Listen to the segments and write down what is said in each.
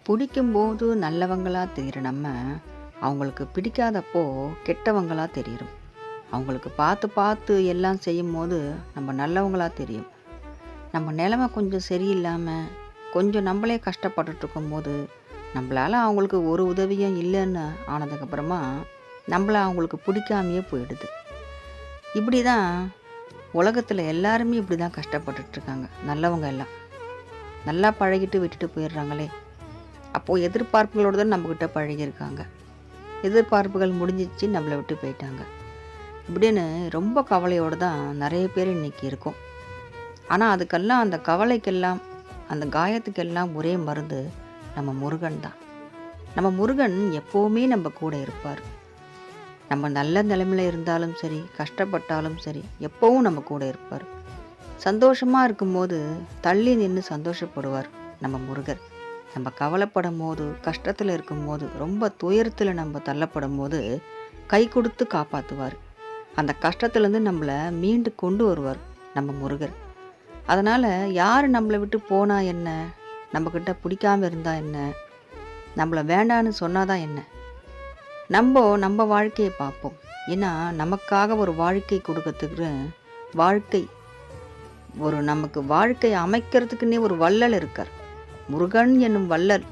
பிடிக்கும்போது நல்லவங்களா தெரிகிற நம்ம, அவங்களுக்கு பிடிக்காதப்போ கெட்டவங்களா தெரியிறோம். அவங்களுக்கு பார்த்து பார்த்து எல்லாம் செய்யும்போது நம்ம நல்லவங்களா தெரியும். நம்ம நிலைமை கொஞ்சம் சரியில்லாம, கொஞ்சம் நம்மளே கஷ்டப்பட்டுட்ருக்கும்போது, நம்மளால அவங்களுக்கு ஒரு உதவியும் இல்லைன்னு ஆனதுக்கப்புறமா, நம்மள அவங்களுக்கு பிடிக்காமயே போயிடுது. இப்படி தான் உலகத்தில எல்லாருமே இப்படி தான் கஷ்டப்பட்டுட்ருக்காங்க. நல்லவங்க எல்லாம். நல்லா பழகிட்டு விட்டுட்டு போயிடுறாங்களே! அப்போது எதிர்பார்ப்புகளோடு தான் நம்மக்கிட்ட பழகியிருக்காங்க. எதிர்பார்ப்புகள் முடிஞ்சிச்சு, நம்மளை விட்டு போயிட்டாங்க. இப்படின்னு ரொம்ப கவலையோடு தான் நிறைய பேர் இன்றைக்கி இருக்கோம். ஆனால் அதுக்கெல்லாம் அந்த கவலைக்கெல்லாம், அந்த காயத்துக்கெல்லாம் ஒரே மருந்து நம்ம முருகன் தான். நம்ம முருகன் எப்போவுமே நம்ம கூட இருப்பார். நம்ம நல்ல நிலைமையில் இருந்தாலும் சரி, கஷ்டப்பட்டாலும் சரி, எப்போவும் நம்ம கூட இருப்பார். சந்தோஷமாக இருக்கும்போது தள்ளி நின்று சந்தோஷப்படுவார் நம்ம முருகர். நம்ம கவலைப்படும் போது, கஷ்டத்தில் இருக்கும்போது, ரொம்ப துயரத்தில் நம்ம தள்ளப்படும் போது கை கொடுத்து காப்பாற்றுவார். அந்த கஷ்டத்துலேருந்து நம்மளை மீண்டு கொண்டு வருவார் நம்ம முருகர். அதனால் யார் நம்மளை விட்டு போனால் என்ன, நம்மக்கிட்ட பிடிக்காமல் இருந்தால் என்ன, நம்மளை வேண்டான்னு சொன்னாதான் என்ன, நம்ம வாழ்க்கையை பார்ப்போம். ஏன்னா நமக்காக ஒரு வாழ்க்கை கொடுக்கறதுக்கு நமக்கு வாழ்க்கை அமைக்கிறதுக்குன்னே ஒரு வள்ளல் இருக்கார். முருகன் என்னும் வள்ளல்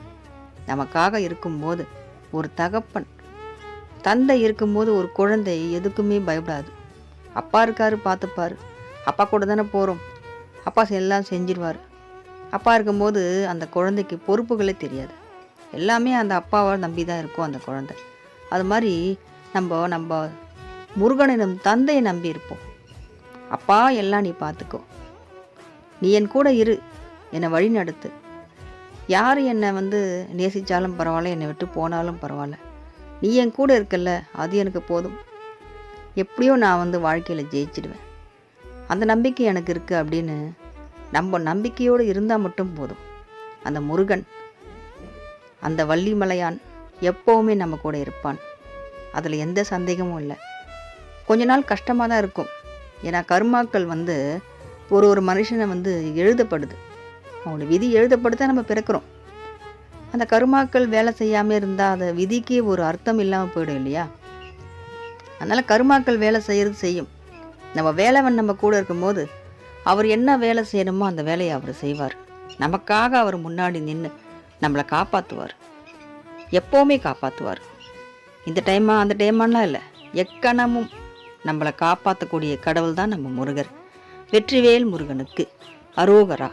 நமக்காக இருக்கும்போது, ஒரு தகப்பன் தந்தை இருக்கும்போது ஒரு குழந்தை எதுக்குமே பயப்படாது. அப்பா இருக்காரு, பார்த்துப்பார். அப்பா கூட தானே போகிறோம், அப்பா எல்லாம் செஞ்சிருவார். அப்பா இருக்கும்போது அந்த குழந்தைக்கு பொறுப்புகளே தெரியாது. எல்லாமே அந்த அப்பாவை நம்பி தான் இருக்கும் அந்த குழந்தை. அது மாதிரி நம்ம முருகனை நம் தந்தையை நம்பி இருப்போம். அப்பா எல்லாம் நீ பார்த்துக்கோ, நீ என் கூட இரு, என்னை வழி நடத்து. யார் என்னை நேசித்தாலும் பரவாயில்ல, என்னை விட்டு போனாலும் பரவாயில்ல, நீ என் கூட இருக்கல்ல, அது எனக்கு போதும். எப்படியோ நான் வாழ்க்கையில் ஜெயிச்சிடுவேன், அந்த நம்பிக்கை எனக்கு இருக்குது அப்படின்னு நம்ம நம்பிக்கையோடு இருந்தால் மட்டும் போதும். அந்த முருகன், அந்த வள்ளிமலையான் எப்போவுமே நம்ம கூட இருப்பான். அதில் எந்த சந்தேகமும் இல்லை. கொஞ்ச நாள் கஷ்டமாக தான் இருக்கும். ஏன்னா கர்மாக்கள் ஒரு மனுஷனை எழுதப்படுது. அவங்களோட விதி எழுதப்பட்டு தான் நம்ம பிறக்கிறோம். அந்த கருமாக்கள் வேலை செய்யாமல் இருந்தால் அந்த விதிக்கு ஒரு அர்த்தம் இல்லாமல் போயிடும் இல்லையா? அதனால் கருமாக்கள் வேலை செய்யும். நம்ம வேலைவன் நம்ம கூட இருக்கும்போது அவர் என்ன வேலை செய்யணுமோ அந்த வேலையை அவர் செய்வார். நமக்காக அவர் முன்னாடி நின்று நம்மளை காப்பாற்றுவார். எப்போவுமே காப்பாற்றுவார். இந்த டைமா அந்த டைமாலாம் இல்லை, எக்கணமும் நம்மளை காப்பாற்றக்கூடிய கடவுள் தான் நம்ம முருகர். வெற்றிவேல் முருகனுக்கு அரோகரா.